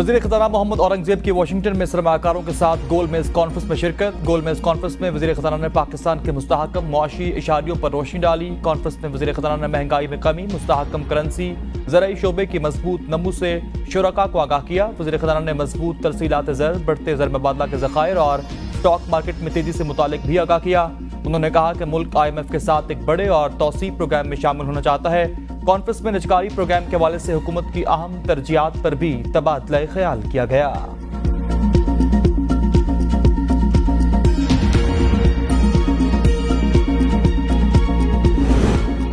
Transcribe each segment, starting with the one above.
वज़ीर ख़ज़ाना मोहम्मद औरंगज़ेब की वाशिंगटन में सरमाकारों के साथ गोल मेज़ कॉन्फ्रेंस में शिरकत। गोल मेज़ कॉन्फ्रेंस में वज़ीर ख़ज़ाना ने पाकिस्तान के मुस्तहकम मुआशी इशारियों पर रोशनी डाली। कॉन्फ्रेंस में वज़ीर ख़ज़ाना ने महंगाई में कमी, मुस्तहकम करेंसी, ज़राई शोबे की मजबूत नमू से शुरका को आगाह किया। वज़ीर ख़ज़ाना ने मजबूत तरसीलात ज़र, बढ़ते ज़र मुबादला के ज़खायर और स्टॉक मार्केट में तेज़ी से मुतालिक भी आगाह किया। उन्होंने कहा कि मुल्क IMF के साथ एक बड़े और तौसी प्रोग्राम में शामिल होना चाहता है। कॉन्फ्रेंस में निजकारी प्रोग्राम के हवाले से हुकूमत की अहम तरजीहात पर भी तबादला ख्याल किया गया।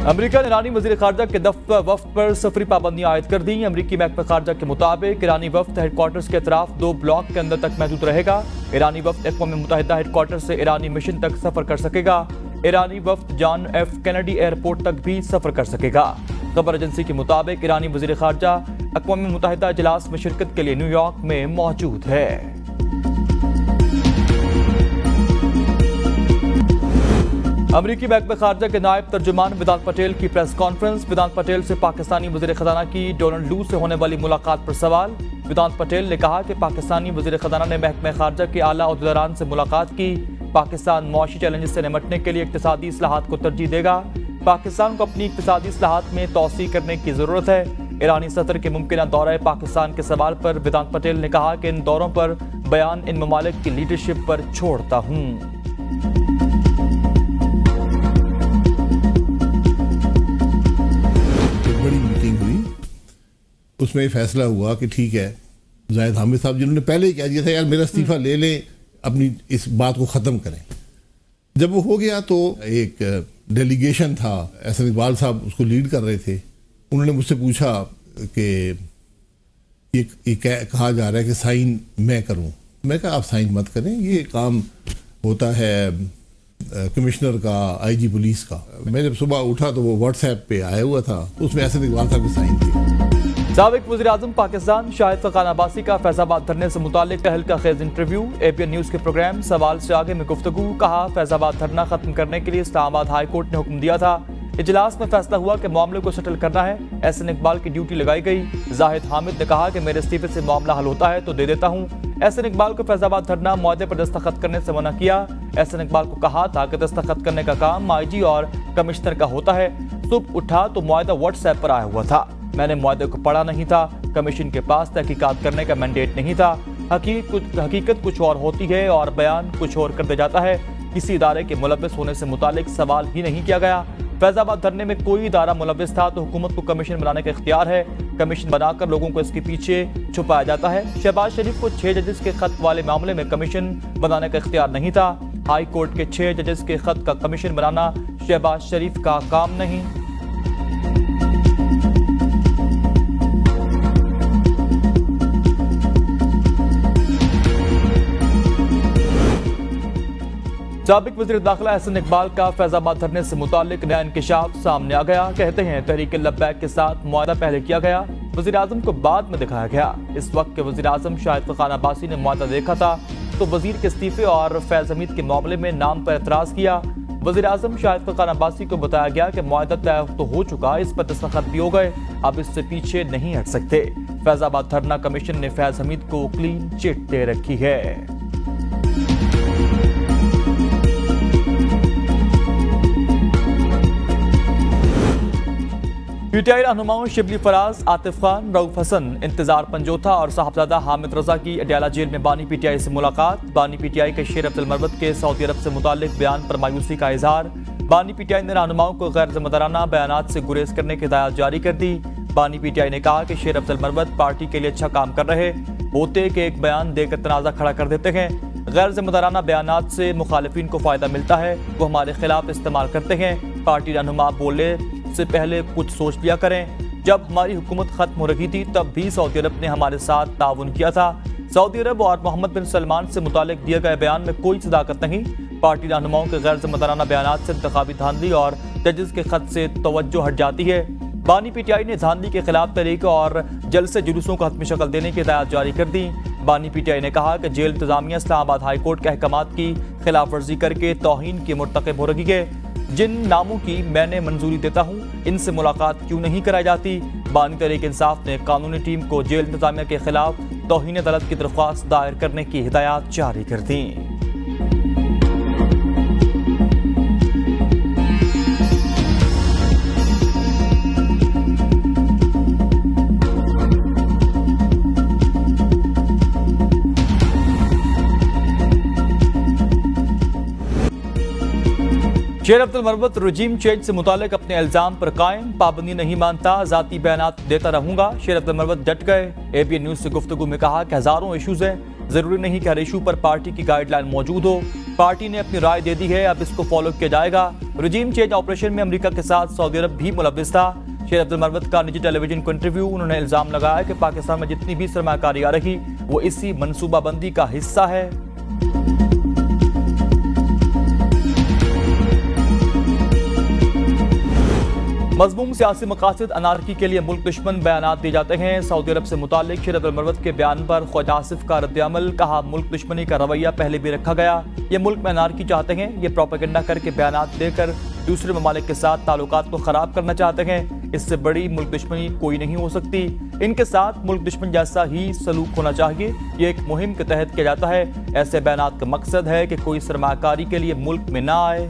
अमेरिका ने ईरानी वज़ीर ख़ारजा के वफ़द पर सफरी पाबंदियां आयद कर दी। अमेरिकी महकमा ख़ारजा के मुताबिक ईरानी वफ़द हेडक्वार्टर्स के अतराफ 2 ब्लॉक के अंदर तक महदूद रहेगा। ईरानी वफ़द अक़वाम मुत्तहिदा हेडक्वार्टर से ईरानी मिशन तक सफ़र कर सकेगा। ईरानी वफ़द जॉन एफ कैनेडी एयरपोर्ट तक भी सफ़र कर सकेगा। खबर एजेंसी के मुताबिक ईरानी वज़ीर ख़ारजा अक़वाम मुत्तहिदा इजलास में शिरकत के लिए न्यूयॉर्क में मौजूद है। अमरीकी महकमा ख़ारजा के नायब तर्जुमान वेदांत पटेल की प्रेस कॉन्फ्रेंस। वेदांत पटेल से पाकिस्तानी वज़ीर ख़ज़ाना की डोनाल्ड लू से होने वाली मुलाकात पर सवाल। वेदांत पटेल ने कहा कि पाकिस्तानी वज़ीर ख़ज़ाना ने महकमा ख़ारजा के आला ओहदेदारान से मुलाकात की। पाकिस्तान मुआशी चैलेंज से निपटने के लिए इक़्तिसादी इस्लाहात को तरजीह देगा। पाकिस्तान को अपनी इक़्तिसादी इस्लाहात में तौसी करने की ज़रूरत है। ईरानी सदर के मुमकिन दौरे पाकिस्तान के सवाल पर वेदांत पटेल ने कहा कि इन दौरों पर बयान इन ममालिक की लीडरशिप पर छोड़ता हूँ। बड़ी मीटिंग हुई, उसमें ये फैसला हुआ कि ठीक है, जाहिद हामिद साहब जिन्होंने पहले ही कह दिया था यार मेरा इस्तीफा ले लें, अपनी इस बात को ख़त्म करें। जब वो हो गया तो एक डेलीगेशन था, एहसन इकबाल साहब उसको लीड कर रहे थे। उन्होंने मुझसे पूछा कि ये कहा जा रहा है कि साइन मैं करूं। मैं कहा आप साइन मत करें, ये काम होता है कमिश्नर का, IG पुलिस का। मैं जब सुबह उठा तो वो व्हाट्सएप पे आया हुआ था, उसमें एहसन इकबाल साहब के साइन थे। साबिक वज़ीर आज़म पाकिस्तान शाहिद फ़ख़ान अब्बासी का फैज़ाबाद धरने से मुतालिक तहलका खेज़ इंटरव्यू। APN न्यूज़ के प्रोग्राम सवाल से आगे में गुफ्तगू। कहा फैज़ाबाद धरना खत्म करने के लिए इस्लामाबाद हाई कोर्ट ने हुक्म दिया था। इजलास में फैसला हुआ कि मामले को सेटल करना है। एहसन इकबाल की ड्यूटी लगाई गई। जाहिद हामिद ने कहा कि मेरे इस्तीफे से मामला हल होता है तो दे देता हूँ। एहसन इकबाल को फैज़ाबाद धरना मुआहदे पर दस्तखत करने से मना किया। एहसन इकबाल को कहा था कि दस्तखत करने का काम IG और कमिश्नर का होता है। सुबह उठा तो मुआहदा व्हाट्सएप पर आया हुआ था। मैंने मुआहदे को पढ़ा नहीं था। कमीशन के पास तहकीकात करने का मैंडेट नहीं था। हकीकत कुछ और होती है और बयान कुछ और कर दिया जाता है। किसी इदारे के मुलव्विस होने से मुतालिक सवाल ही नहीं किया गया। फैज़ाबाद धरने में कोई इदारा मुलव्विस था तो हुकूमत को कमीशन बनाने का इख्तियार है। कमीशन बनाकर लोगों को इसके पीछे छुपाया जाता है। शहबाज शरीफ को 6 जजेस के खत वाले मामले में कमीशन बनाने का इख्तियार नहीं था। हाई कोर्ट के 6 जजेस के खत का कमीशन बनाना शहबाज शरीफ का काम नहीं। साबिक वज़ीर दाखिला एहसन इकबाल का फैज़ाबाद धरने से मुतालिक नया इंकिशाफ सामने आ गया। कहते हैं तहरीक लब्बैक के साथ मुआहदा पहले किया गया, वज़ीर आज़म को बाद में दिखाया गया। इस वक्त के वज़ीर आज़म शाहिद फ़ख़ान अब्बासी ने मुआहदा देखा था तो वज़ीर के इस्तीफे और फैज़ हमीद के मामले में नाम पर एतराज़ किया। वज़ीर आज़म शाहिद फ़ख़ान अब्बासी को बताया गया कि मुआहदा तय तो हो चुका, इस पर दस्तखत भी हो गए, अब इससे पीछे नहीं हट सकते। फैज़ाबाद धरना कमीशन ने फैज़ हमीद को क्लीन चिट दे रखी है। PTI रहनुमाओं शिबली फराज, आतिफ खान, रऊफ हसन, इंतजार पंजोथा और साहबजादा हामिद रजा की अडयाला जेल में बानी PTI से मुलाकात। बानी PTI के शेर अब्दुल मरवत के सऊदी अरब से मुतालिक बयान पर मायूसी का इजहार। बानी PTI ने रहनुमाओं को गैर जिम्मेदाराना बयानात से गुरेज करने की हिदायत जारी कर दी। बानी PTI ने कहा कि शेर अब्दुल मरवत पार्टी के लिए अच्छा काम कर रहे होते कि एक बयान देकर तनाज़ा खड़ा कर देते हैं। गैर जिम्मेदाराना बयानात से मुखालिफिन को फ़ायदा मिलता है, वो हमारे खिलाफ इस्तेमाल करते हैं। पार्टी रहनुमा बोले से पहले कुछ सोच लिया करें। जब हमारी हुकूमत खत्म हो रही थी तब भी सऊदी अरब ने हमारे साथ ताउन किया था। सऊदी अरब और मोहम्मद बिन सलमान से मुतालिक दिए गए बयान में कोई सदाकत नहीं। पार्टी रहनुमाओं के गैर जिम्मेदाराना बयानात से इंतखाबी धांधली और जजेस के खत से तवज्जो हट जाती है। बानी PTI ने धांधली के खिलाफ तहरीक और जलसे जुलूसों को हतमी शक्ल देने की हिदायत जारी कर दी। बानी PTI ने कहा कि जेल इंतजामिया इस्लामाबाद हाई कोर्ट के अहकामात की खिलाफ वर्जी करके तौहीन की मुर्तकिब हो रही है। जिन नामों की मैंने मंजूरी देता हूँ इनसे मुलाकात क्यों नहीं कराई जाती। बानी तहरीक इंसाफ ने कानूनी टीम को जेल इंतजामिया के खिलाफ तौहीन अदालत की दरख्वास्त दायर करने की हिदायत जारी कर दी। शेर अब्दुल मरवत रजीम चेंज से मुतालिक अपने इल्जाम पर कायम, पाबंदी नहीं मानता, जाती बयानात देता रहूंगा। शेर अब्दुल मरवत डट गए। एबीएन न्यूज से गुफ्तगू में कहा कि हजारों इशूज हैं, जरूरी नहीं कि हर इशू पर पार्टी की गाइडलाइन मौजूद हो। पार्टी ने अपनी राय दे दी है, अब इसको फॉलो किया जाएगा। रजीम चेंज ऑपरेशन में अमेरिका के साथ सऊदी अरब भी मुलव्विस था। शेर अब्दुल मरवत का निजी टेलीविजन को इंटरव्यू, उन्होंने इल्जाम लगाया कि पाकिस्तान में जितनी भी सरमाकारी आ रही वो इसी मनसूबाबंदी का हिस्सा है। मजमूम सियासी मकासद अनारकी के लिए मुल्क दुश्मन बयानात दिए जाते हैं। सऊदी अरब से मुतालिक शेर अब्दुल मरवत के बयान पर ख्वाजा आसिफ का रद्द-ए-अमल, कहा मुल्क दुश्मनी का रवैया पहले भी रखा गया, ये मुल्क में अनारकी चाहते हैं, ये प्रोपेगेंडा करके बयानात देकर दूसरे ममालिक के साथ ताल्लुकात को खराब करना चाहते हैं। इससे बड़ी मुल्क दुश्मनी कोई नहीं हो सकती। इनके साथ मुल्क दुश्मन जैसा ही सलूक होना चाहिए। ये एक मुहिम के तहत किया जाता है। ऐसे बयानात का मकसद है कि कोई सरमाकारी के लिए मुल्क में ना आए।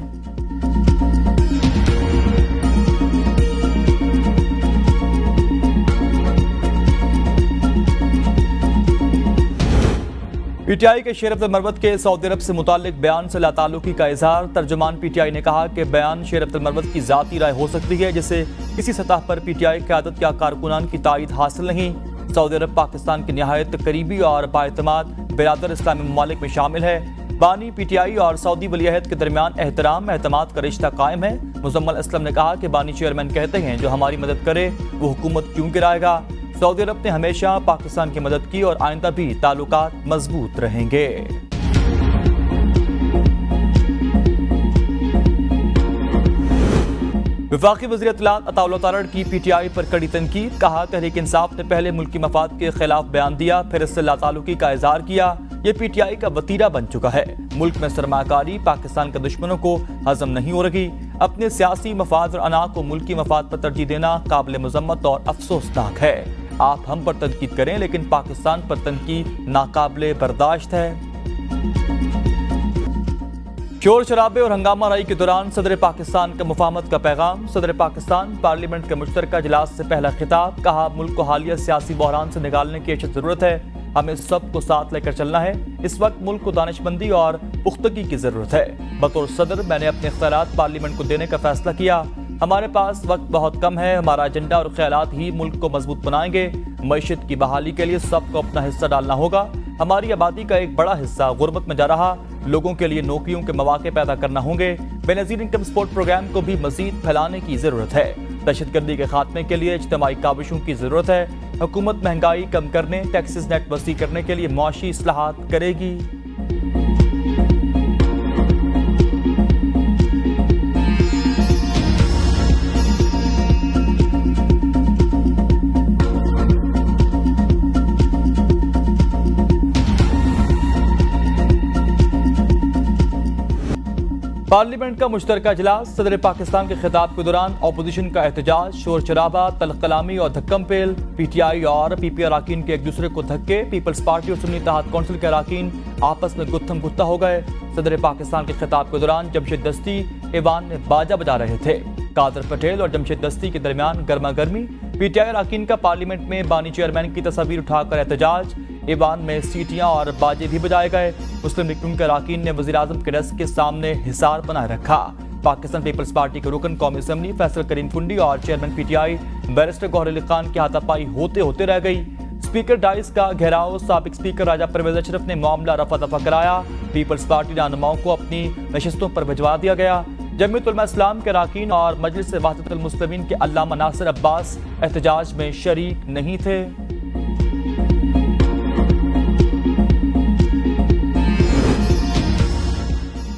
पीटीआई के शेर अब्दुल मरवत के सऊदी अरब से मुतालिक बयान से लाताल्लुकी का इजहार। तर्जुमान पीटीआई ने कहा कि बयान शेर अब्दुल मरवत की जाती राय हो सकती है, जिसे किसी सतह पर पीटीआई क़यादत या कारकुनान की तायद हासिल नहीं। सऊदी अरब पाकिस्तान के निहायत करीबी और बाएतमाद बिरादर इस्लामी ममालिक में शामिल है। बानी पीटीआई और सऊदी वलीअहद के दरमियान एहतराम एतमाद का रिश्ता कायम है। मुजम्मल असलम ने कहा कि बानी चेयरमैन कहते हैं जो हमारी मदद करे वो हुकूमत क्यों गिराएगा। सऊदी अरब ने हमेशा पाकिस्तान की मदद की और आइंदा भी ताल्लुकात मजबूत रहेंगे। वफाकी वज़ीर इत्तलात अताउल्लाह तारड़ की पीटीआई पर कड़ी तनकीद, कहा तहरीक इंसाफ ने पहले मुल्की मफाद के खिलाफ बयान दिया, फिर इससे लाताल्लुकी का इजहार किया। ये पीटीआई का वतीरा बन चुका है। मुल्क में सरमाकारी पाकिस्तान के दुश्मनों को हजम नहीं हो रही। अपने सियासी मफाद और अना को मुल्की मफाद पर तरजीह देना काबिल मजम्मत और अफसोसनाक है। आप हम पर तनकीद करें, लेकिन पाकिस्तान पर तनकीद नाकाबिले बर्दाश्त है। शोर शराबे और हंगामा राई के दौरान सदर पाकिस्तान का मुफाहमत का पैगाम। सदर पाकिस्तान पार्लियामेंट के मुश्तरका इजलास से पहला खिताब, कहा मुल्क को हालिया सियासी बहरान से निकालने की अशद जरूरत है। हमें सबको साथ लेकर चलना है। इस वक्त मुल्क को दानिशमंदी और पुख्तगी की जरूरत है। बतौर सदर मैंने अपने इख्तियारात पार्लियामेंट को देने का फैसला किया। हमारे पास वक्त बहुत कम है। हमारा एजेंडा और ख्यालात ही मुल्क को मजबूत बनाएंगे। मईशत की बहाली के लिए सबको अपना हिस्सा डालना होगा। हमारी आबादी का एक बड़ा हिस्सा गुर्बत में जा रहा, लोगों के लिए नौकरियों के मौके पैदा करना होंगे। बेनज़ीर इनकम सपोर्ट प्रोग्राम को भी मजीद फैलाने की जरूरत है। दहशतगर्दी के खात्मे के लिए इज्तिमाई काविशों की जरूरत है। हुकूमत महंगाई कम करने, टैक्सेस नेट वसी करने के लिए मुआशी इस्लाहात करेगी। पार्लियामेंट का मुश्तरका इजलास। सदर पाकिस्तान के खिताब के दौरान अपोजिशन का एहतजाज, शोर शराबा, तल्ख कलामी और धक्कम पेल। पीटीआई और पीपी अराकीन के एक दूसरे को धक्के। पीपल्स पार्टी और सुन्नी इत्तेहाद कौंसिल के अराकीन आपस में गुत्थम गुत्ता हो गए। सदर पाकिस्तान के खिताब के दौरान जमशेद दस्ती ईवान में बाजा बजा रहे थे। कादर पटेल और जमशेद दस्ती के दरमियान गर्मा गर्मी। पीटीआई अराकीन का पार्लियामेंट में बानी चेयरमैन की तस्वीर उठाकर एहतजाज। ईवान में सीटियां और बाजे भी बजाए गए। मुस्लिम लीग के अराकीन ने वज़ीर आज़म के डेस्क के सामने हिसार बनाए रखा। पाकिस्तान पीपल्स पार्टी के रुकन कौमी असम्बली फैसल करीम फुंडी और चेयरमैन पीटीआई बैरिस्टर गौहर अली खान की हाथापाई होते होते रह गई। स्पीकर डाइस का घेराव। साबिक स्पीकर राजा परवेज अशरफ ने मामला रफा दफा कराया। पीपल्स पार्टी रहनुमाओं को अपनी नशिस्तों पर भिजवा दिया गया। जमीयत उलमा इस्लाम के अराकीन और मजलिस वहदतुल मुस्लिमीन के अल्लामा नासिर अब्बास एहतजाज में शरीक नहीं थे।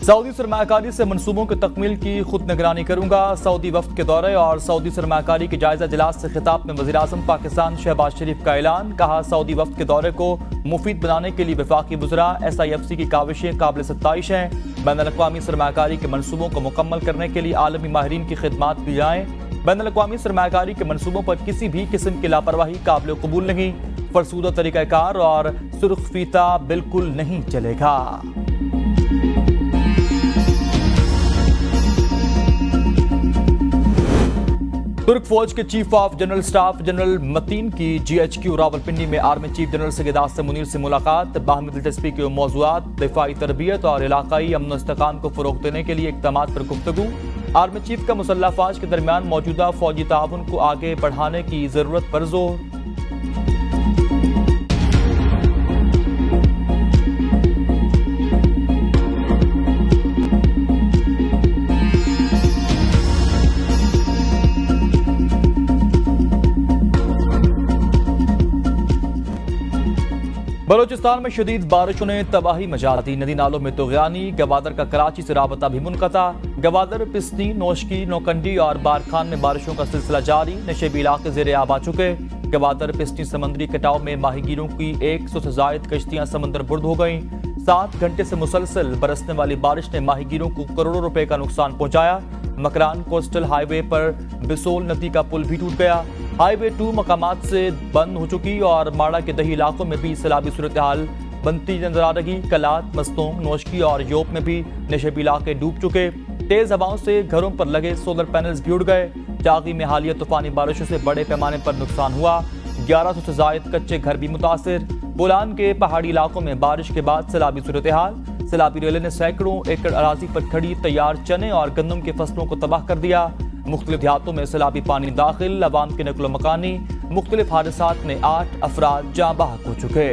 सऊदी सरमाकारी से मनसूबों की तकमील की खुद निगरानी करूंगा। सऊदी वफ्द के दौरे और सऊदी सरमाकारी के जायजा इजलास से खिताब में वज़ीर आज़म पाकिस्तान शहबाज शरीफ का ऐलान। कहा सऊदी वफ्द के दौरे को मुफीद बनाने के लिए वफाकी वज़रा SIFC की काविशें काबिल सत्ताइश हैं। बैनुल-अक़वामी सरमाकारी के मनसूबों को मुकम्मल करने के लिए आलमी माहिरीन की खिदमात दी जाएँ। बैनुल-अक़वामी सरमाकारी के मनसूबों पर किसी भी किस्म की लापरवाही काबिल कबूल नहीं। फरसूदा तरीकाकार और सुर्ख फीता बिल्कुल नहीं चलेगा। तुर्क फौज के chief of general staff general Metin की GHQ रावलपिंडी में army chief general Syed Asim Munir से मुलाकात। बाहमी दिलचस्पी के मौज़ूआत, दिफाई तरबियत और इलाकाई अमन इस्तेकाम को फरोग देने के लिए इक़दामात पर गुफ्तगू। आर्मी चीफ का मुसल्लह अफ़वाज के दरमियान मौजूदा फौजी ताउन को आगे बढ़ाने की जरूरत पर जोर। बलोचिस्तान में शदीद बारिशों ने तबाही मचा दी। नदी नालों में तुग़यानी, गवादर का कराची से राबता भी मुनक़ता। गवादर, पिस्ती, नौशकी, नौकंडी और बारखान में बारिशों का सिलसिला जारी। नशेबी इलाके ज़ेरे आब आ चुके। गवादर पिस्ती समंदरी कटाव में माहीगीरों की 100 से ज़ायद कश्तियां समंदर बुर्द हो गईं। 7 घंटे से मुसलसल बरसने वाली बारिश ने माहीगीरों को करोड़ों रुपए का नुकसान पहुंचाया। मकरान कोस्टल हाईवे पर बिसोल नदी का पुल भी टूट गया। हाईवे 2 मकामात से बंद हो चुकी और माड़ा के दही इलाकों में भी सैलाबी सूरत हाल बनती नजर आ रही। कलात, मस्तूम, नौशकी और योप में भी नशेबी इलाके डूब चुके। तेज हवाओं से घरों पर लगे सोलर पैनल्स भी उड़ गए। जागी में हालिया तूफानी बारिशों से बड़े पैमाने पर नुकसान हुआ। 1100 से जायद कच्चे घर भी मुतासिर। बोलान के पहाड़ी इलाकों में बारिश के बाद सैलाबी सूरत हाल। सैलाबी रेले ने सैकड़ों एकड़ अराजी पर खड़ी तैयार चने और गंदम की फसलों को तबाह कर दिया। मुख्तलिफ देहातों में सैलाबी पानी दाखिल। अवाम के नकलो मकानी मुख्तलिफ हादसात में 8 अफराद जाँ बहक हो चुके।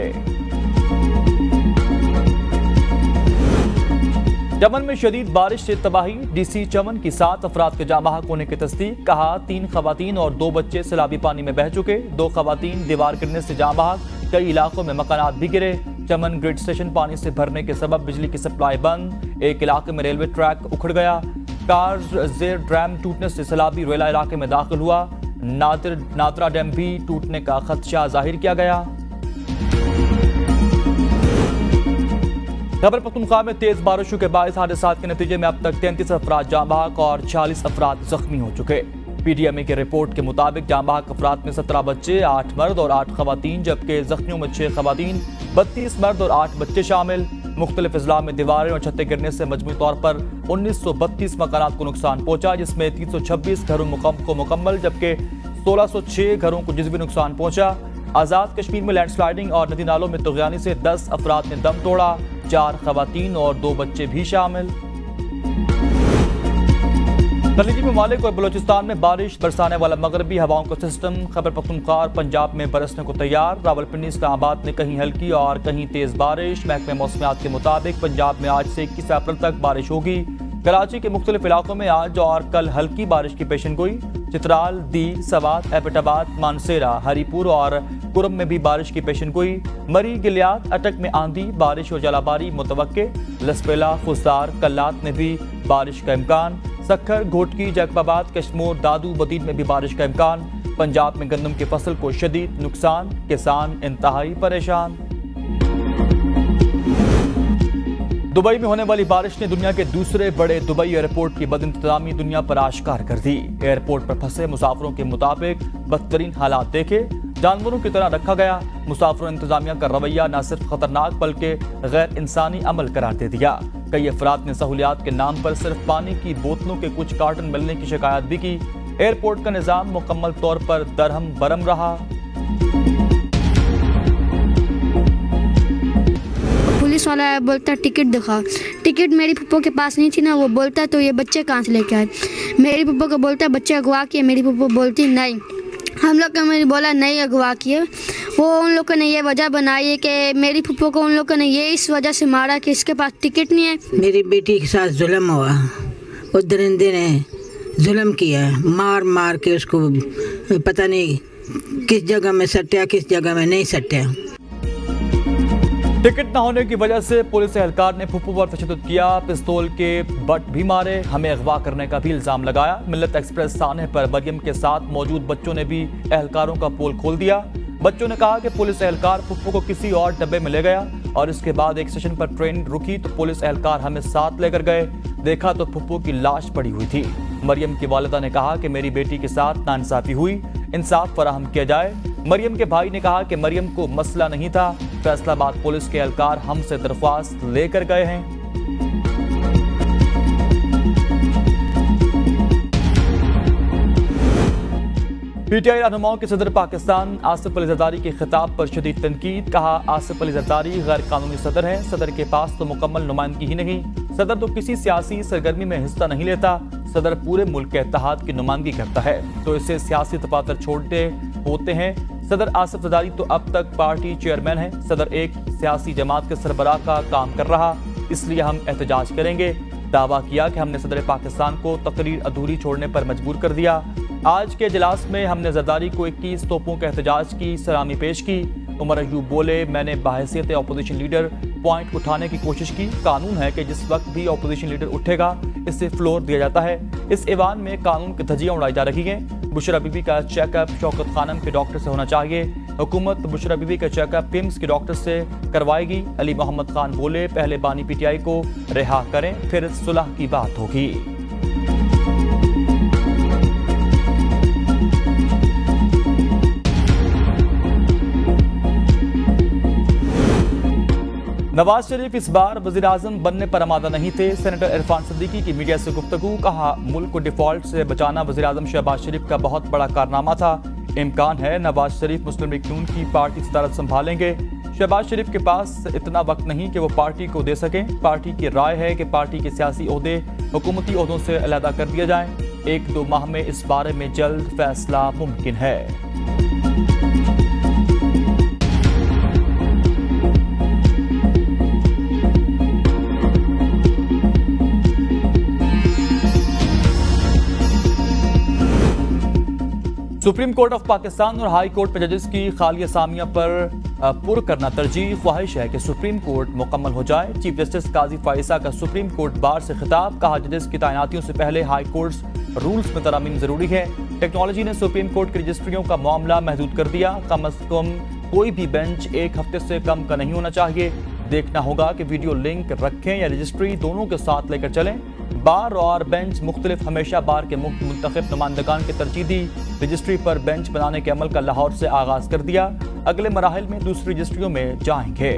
चमन में शदीद बारिश से तबाही। DC चमन की 7 अफराद के जाँ बहक होने की तस्दीक। कहा 3 खवातीन और 2 बच्चे सैलाबी पानी में बह चुके। 2 खवातीन दीवार गिरने से जाँ बहक। कई इलाकों में मकानात भी गिरे। चमन ग्रिड स्टेशन पानी से भरने के सबब बिजली की सप्लाई बंद। एक इलाके में रेलवे ट्रैक उखड़ गया। कार जेर ड्रैम टूटने से सैलाबी रेला इलाके में दाखिल हुआ। नादरा डैम भी टूटने का खदशा जाहिर किया गया। खैबर पख्तूनख्वा में तेज बारिशों के बायस हादसात के नतीजे में अब तक 33 अफराद जाँ बहक और 46 अफराद जख्मी हो चुके। PDMA की रिपोर्ट के मुताबिक जाँ बहक अफराद में 17 बच्चे, 8 मर्द और 8 खवातीन, जबकि जख्मियों में 6 खवातीन, 32 मर्द और 8 बच्चे शामिल। मुख्तलिफ अजला में दीवारें और छतें गिरने से मजमूई तौर पर 1932 मकानात को नुकसान पहुंचा, जिसमें 326 घरों को मुकम्मल जबकि 1606 घरों को जिज़वी नुकसान पहुंचा। आज़ाद कश्मीर में लैंडस्लाइडिंग और नदी नालों में तुग़यानी से 10 अफराद ने दम तोड़ा, 4 खवातीन और 2 बच्चे भी शामिल। खलीजी ममालिक और बलोचिस्तान में बारिश बरसाने वाला मगरबी हवाओं का सिस्टम खैबर पख्तूनख्वा और पंजाब में बरसने को तैयार। रावलपिंडी, इस्लामाबाद में कहीं हल्की और कहीं तेज बारिश। महकमे मौसमियात के मुताबिक पंजाब में आज से 21 अप्रैल तक बारिश होगी। कराची के मुख्तलिफ इलाकों में आज और कल हल्की बारिश की पेशनगोई। चित्राल, दीर, सवात, एबटाबाद, मानसेरा, हरीपुर और कुरम में भी बारिश की पेशनगोई। मरी, गिलियात, अटक में आंधी, बारिश और जलाबारी मुतवक्के। लसपेला, खुसार, कल्लात में भी बारिश का इम्कान। सखर, घोटकी, जैकबाबाद, कश्मोर, दादू, बदीन में भी बारिश का इम्कान। पंजाब में गंदम की फसल को शदीद नुकसान, किसान इंतहाई परेशान। दुबई में होने वाली बारिश ने दुनिया के दूसरे बड़े दुबई एयरपोर्ट की बदइंतजामी दुनिया पर आश्कार कर दी। एयरपोर्ट पर फंसे मुसाफिरों के मुताबिक बदतरीन हालात देखे, जानवरों की तरह रखा गया। मुसाफिरों इंतजामिया का रवैया न सिर्फ खतरनाक बल्कि गैर इंसानी अमल करार दे दिया। कई अफराद ने सहूलियात के नाम पर सिर्फ पानी की बोतलों के कुछ कार्टन मिलने की शिकायत भी की। एयरपोर्ट का निज़ाम मुकम्मल तौर पर दरहम बरम रहा। पुलिस वाला बोलता टिकट दिखा, टिकट मेरी पप्पो के पास नहीं थी ना, वो बोलता तो ये बच्चे कहाँ से लेके आए। मेरी पप्पो को बोलता बच्चे अगवा किए, मेरी पप्पो बोलती नहीं, हम लोग का मैंने बोला नहीं अगवा किए। वो उन लोगों ने ये वजह बनाई है कि मेरी पप्पो को उन लोगों ने ये इस वजह से मारा कि इसके पास टिकट नहीं है। मेरी बेटी के साथ जुल्म हुआ, उस दरिंदे ने जुल्म किया, मार मार के उसको पता नहीं किस जगह में सट्या किस जगह में नहीं सट्या। टिकट न होने की वजह से पुलिस एहलकार ने फुप्पू पर तशद्दुद किया, पिस्तौल के बट भी मारे, हमें अगवा करने का भी इल्जाम लगाया। मिल्लत एक्सप्रेस थाने पर मरियम के साथ मौजूद बच्चों ने भी एहलकारों का पोल खोल दिया। बच्चों ने कहा कि पुलिस एहलकार फुप्पू को किसी और डब्बे में ले गया और इसके बाद एक स्टेशन पर ट्रेन रुकी तो पुलिस एहलकार हमें साथ लेकर गए। देखा तो फुप्पू की लाश पड़ी हुई थी। मरियम की वालिदा ने कहा कि मेरी बेटी के साथ नाइंसाफी हुई, इंसाफ फराहम किया जाए। मरियम के भाई ने कहा कि मरियम को मसला नहीं था, फैसलाबाद पुलिस के एहलकार हमसे दरख्वास्त लेकर गए हैं। पीटीआई रहनुमाओं के सदर पाकिस्तान आसिफ अली जरदारी के खिताब पर शदीद तनकीद। कहा, आसिफ अली जरदारी गैर कानूनी सदर है, सदर के पास तो मुकम्मल नुमाइंदगी ही नहीं, सदर तो किसी सियासी सरगर्मी में हिस्सा नहीं लेता, सदर पूरे मुल्क के इत्तेहाद की नुमाइंदगी करता है तो इसे सियासी तफातर छोड़ते होते हैं। सदर आसिफ जरदारी तो अब तक पार्टी चेयरमैन है, सदर एक सियासी जमात के सरबराह का काम कर रहा, इसलिए हम एहतजाज करेंगे। दावा किया कि हमने सदर पाकिस्तान को तकरीर अधूरी छोड़ने पर मजबूर कर दिया। आज के इजलास में हमने जरदारी को 21 तोपों के एहतजाज की सलामी पेश की। उमर अयूब बोले, मैंने बाहैसियत अपोजिशन लीडर पॉइंट उठाने की कोशिश की। कानून है कि जिस वक्त भी अपोजिशन लीडर उठेगा इससे फ्लोर दिया जाता है। इस ऐवान में कानून की धज्जियां उड़ाई जा रही हैं। बुशरा बीबी का चेकअप शौकत खानम के डॉक्टर से होना चाहिए। हुकूमत बुशरा बीबी का चेकअप पिम्स के डॉक्टर से करवाएगी। अली मोहम्मद खान बोले, पहले बानी पीटीआई को रिहा करें, फिर सुलह की बात होगी। नवाज शरीफ इस बार वज़ीर आज़म बनने पर आमादा नहीं थे। सेनेटर इरफान सिद्दीकी की मीडिया से गुफ्तगू। कहा, मुल्क को डिफॉल्ट से बचाना वज़ीर आज़म शहबाज शरीफ का बहुत बड़ा कारनामा था। इम्कान है नवाज शरीफ मुस्लिम लीग नून की पार्टी सदारत संभालेंगे। शहबाज शरीफ के पास इतना वक्त नहीं कि वो पार्टी को दे सकें। पार्टी की राय है कि पार्टी के सियासी ओहदे हुकूमती ओहदों से अलहदा कर दिए जाएं। 1-2 माह में इस बारे में जल्द फैसला मुमकिन है। सुप्रीम कोर्ट ऑफ पाकिस्तान और हाई कोर्ट में जजेस की खाली असामियां पर पुर करना तरजीह। ख्वाहिश है कि सुप्रीम कोर्ट मुकम्मल हो जाए। चीफ जस्टिस काजी फाइसा का सुप्रीम कोर्ट बार से खिताब। कहा, जजेस की तैनातियों से पहले हाई कोर्ट रूल्स में तरामीम जरूरी है। टेक्नोलॉजी ने सुप्रीम कोर्ट की रजिस्ट्रियों का मामला महदूद कर दिया। कम अज कम कोई भी बेंच 1 हफ्ते से कम का नहीं होना चाहिए। देखना होगा कि वीडियो लिंक रखें या रजिस्ट्री दोनों के साथ लेकर चलें। बार और बेंच मुख्तलिफ, हमेशा बार के मुंतखब नुमाइंदगान की तरजीह दी। रजिस्ट्री पर बेंच बनाने के अमल का लाहौर से आगाज कर दिया। अगले मराहिल में दूसरी रजिस्ट्रियों में जाएंगे।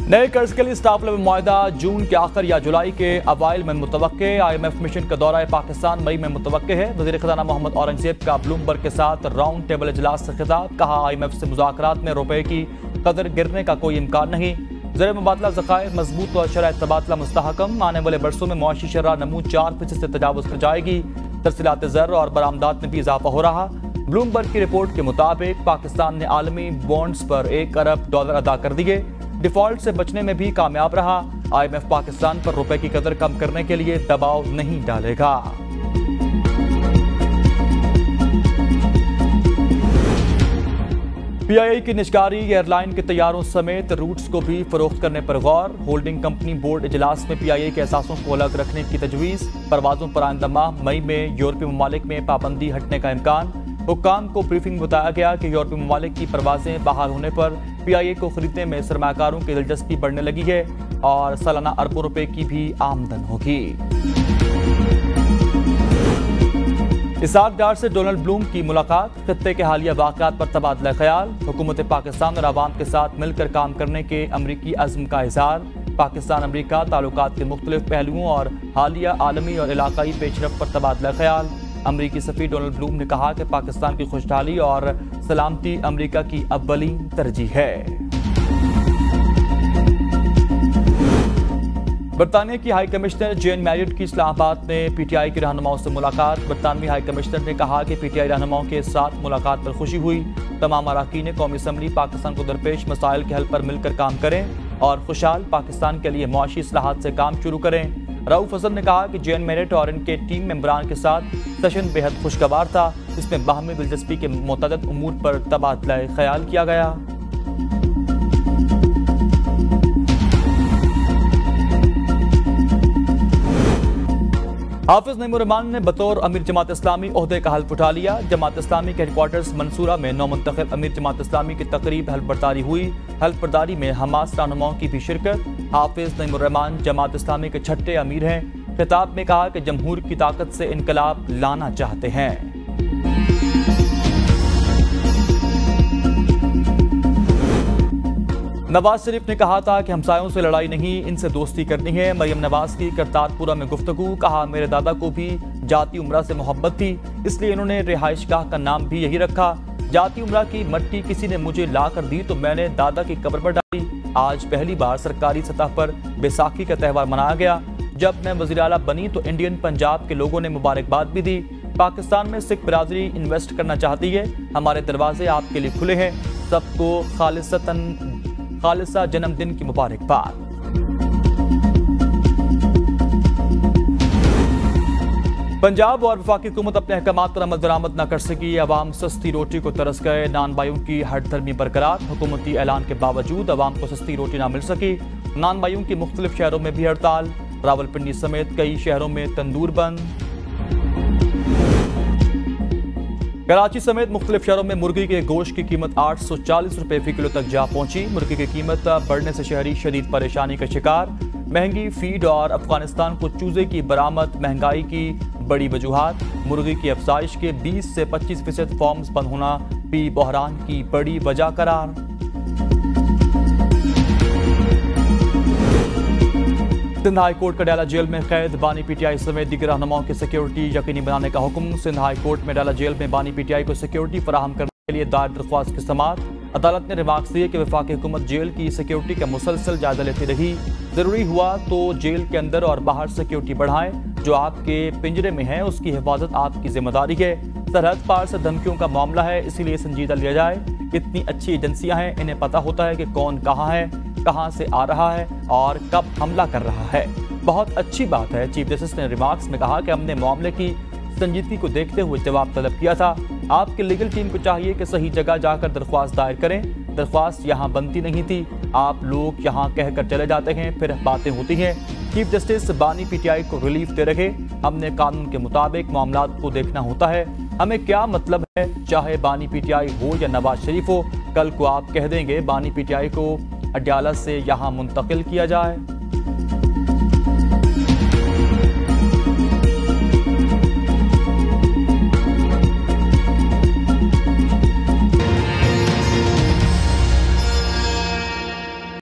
नए कर्ज के लिए स्टाफ लेवल मुआहदा जून के आखिर या जुलाई के अवाइल में मुतवक्के। IMF मिशन का दौरा पाकिस्तान मई में मुतवक्के है। वज़ीर ख़ज़ाना मोहम्मद औरंगज़ेब का ब्लूमबर्ग के साथ राउंड टेबल इजलास से खिताब। कहा, IMF से मुज़ाकरात में रुपए की कदर गिरने का कोई इम्कान नहीं। ज़र मुबादला ज़खायर मजबूत और शरह तबादला मुस्तहकम। आने वाले बरसों में मुआशी शरह नमू 4% से तजावुज़ कर जाएगी। तरसीलात ज़र और बरामदात में भी इजाफा हो रहा। ब्लूमबर्ग की रिपोर्ट के मुताबिक पाकिस्तान ने आलमी बॉन्ड्स पर $1 अरब अदा कर दिए। डिफॉल्ट से बचने में भी कामयाब रहा। IMF पाकिस्तान पर रुपए की कदर कम करने के लिए दबाव नहीं डालेगा। PIA की निजकारी एयरलाइन के तैयारों समेत रूट्स को भी फरोख्त करने पर गौर। होल्डिंग कंपनी बोर्ड इजलास में PIA के असासों को अलग रखने की तजवीज़। परवाजों पर आइंदा माह मई में यूरोपीय ममालिक में पाबंदी हटने का इम्कान। हुक्काम को ब्रीफिंग बताया गया कि यूरोपीय ममालिक की परवाजें बहाल होने पर PIA को खरीदने में सरमाकारों की दिलचस्पी बढ़ने लगी है और सालाना अरबों रुपए की भी आमदन होगी। इसाक डार से डोनाल्ड ब्लूम की मुलाकात। खित्ते के हालिया वाक़यात पर तबादला ख्याल। हुकूमत पाकिस्तान और आवाम के साथ मिलकर काम करने के अमरीकी अज़्म का इज़हार। पाकिस्तान अमरीका ताल्लुकात के मुख्तलिफ पहलुओं और हालिया आलमी और इलाकाई पेशरफ पर तबादला ख्याल। अमरीकी सफ़ीर डोनाल्ड ब्लूम ने कहा कि पाकिस्तान की खुशहाली और सलामती अमरीका की अव्वलीन तरजीह है। बरतानिया की हाई कमिश्नर जेन मैरियट की इस्लामाबाद में PTI के रहनुमाओं से मुलाकात। बरतानवी हाई कमिश्नर ने कहा कि PTI रहनुमाओं के साथ मुलाकात पर खुशी हुई। तमाम अरकान कौमी असम्बली पाकिस्तान को दरपेश मसाइल के हल पर मिलकर काम करें और खुशहाल पाकिस्तान के लिए मुआशी इस्लाहात से काम शुरू करें। रऊफ हसन ने कहा कि जेन मैरियट और इनके टीम मेंबरान के साथ सेशन बेहद खुशगवार था। इसमें बाहमी दिलचस्पी के मुतअद्दिद उमूर पर तबादला ख्याल किया गया। हाफिज नईमुर्रहमान ने बतौर अमीर जमात इस्लामी ओहदे का हल्फ उठा लिया। जमात इस्लामी के हेडक्वार्टर्स मंसूरा में नौ मुंतखब अमीर जमात इस्लामी की तकरीब हल्फ बर्दारी हुई। हल्फ बर्दारी में हमास रहनुमाओं की भी शिरकत। हाफिज नईमुर्रहमान जमात इस्लामी के छठे अमीर हैं। खिताब में कहा कि जमहूर की ताकत से इनकलाब लाना चाहते हैं। नवाज शरीफ ने कहा था कि हमसायों से लड़ाई नहीं, इनसे दोस्ती करनी है। मरियम नवाज की करतारपुरा में गुफ्तगू। कहा मेरे दादा को भी जाती उम्रा से मोहब्बत थी, इसलिए इन्होंने रिहाइशगाह का नाम भी यही रखा। जाती उम्रा की मट्टी किसी ने मुझे ला कर दी तो मैंने दादा की कब्र पर डाली। आज पहली बार सरकारी सतह पर बैसाखी का त्यौहार मनाया गया। जब मैं वज़ीर आला बनी तो इंडियन पंजाब के लोगों ने मुबारकबाद भी दी। पाकिस्तान में सिख बिरादरी इन्वेस्ट करना चाहती है, हमारे दरवाजे आपके लिए खुले हैं। सबको खालिसा जन्मदिन की मुबारकबाद। पंजाब और वफाकी हुकूमत अपने अहकामात पर अमल दरामद न कर सकी। अवाम सस्ती रोटी को तरस गए। नानबाइयों की हठधर्मी बरकरार। हुकूमती ऐलान के बावजूद अवाम को सस्ती रोटी न मिल सकी। नानबाइयों की मुख्तलिफ शहरों में भी हड़ताल। रावलपिंडी समेत कई शहरों में तंदूर बंद। कराची समेत मुख्तलिफ शहरों में मुर्गी के गोश्त की कीमत 840 रुपए फी किलो तक जा पहुंची। मुर्गी की कीमत बढ़ने से शहरी शदीद परेशानी का शिकार। महंगी फीड और अफगानिस्तान को चूजे की बरामद महंगाई की बड़ी वजूहात। मुर्गी की अफजाइश के 20 से 25% फॉर्म्स बंद होना भी बहरान की बड़ी वजह करार। सिंध हाई कोर्ट का डाला जेल में कैद। बानी पीटीआई समेत दीगर रहनुमाओं की सिक्योरिटी यकीनी बनाने का हुक्म। सिंध हाई कोर्ट में डाला जेल में बानी पीटीआई को सिक्योरिटी फराहम करने के लिए दायर दरख्वास्त की समाअत। अदालत ने रिमार्क्स दिए कि वफाकी हुकूमत जेल की सिक्योरिटी का मुसलसल जायजा लेती रही। जरूरी हुआ तो जेल के अंदर और बाहर सिक्योरिटी बढ़ाएं। जो आपके पिंजरे में है उसकी हिफाजत आपकी जिम्मेदारी है। सरहद पार से धमकियों का मामला है, इसीलिए संजीदा लिया जाए। इतनी अच्छी एजेंसियां हैं, इन्हें पता होता है कि कौन कहाँ है, कहां से आ रहा है और कब हमला कर रहा है। बहुत अच्छी बात है। चीफ जस्टिस ने रिमार्क्स में कहा कि हमने मामले की संजीदगी को देखते हुए जवाब तलब किया था। आपकी लीगल टीम को चाहिए कि सही जगह जाकर दरख्वास्त दायर करें। दरख्वास्त यहाँ बनती नहीं थी, आप लोग यहाँ कहकर चले जाते हैं, फिर बातें होती हैं। चीफ जस्टिस बानी पीटीआई को रिलीफ दे रहे। हमने कानून के मुताबिक मामला को देखना होता है। हमें क्या मतलब है चाहे बानी पीटीआई हो या नवाज शरीफ हो, कल को आप कह देंगे बानी पीटीआई को अडयाला से यहाँ मुंतकिल किया जाए।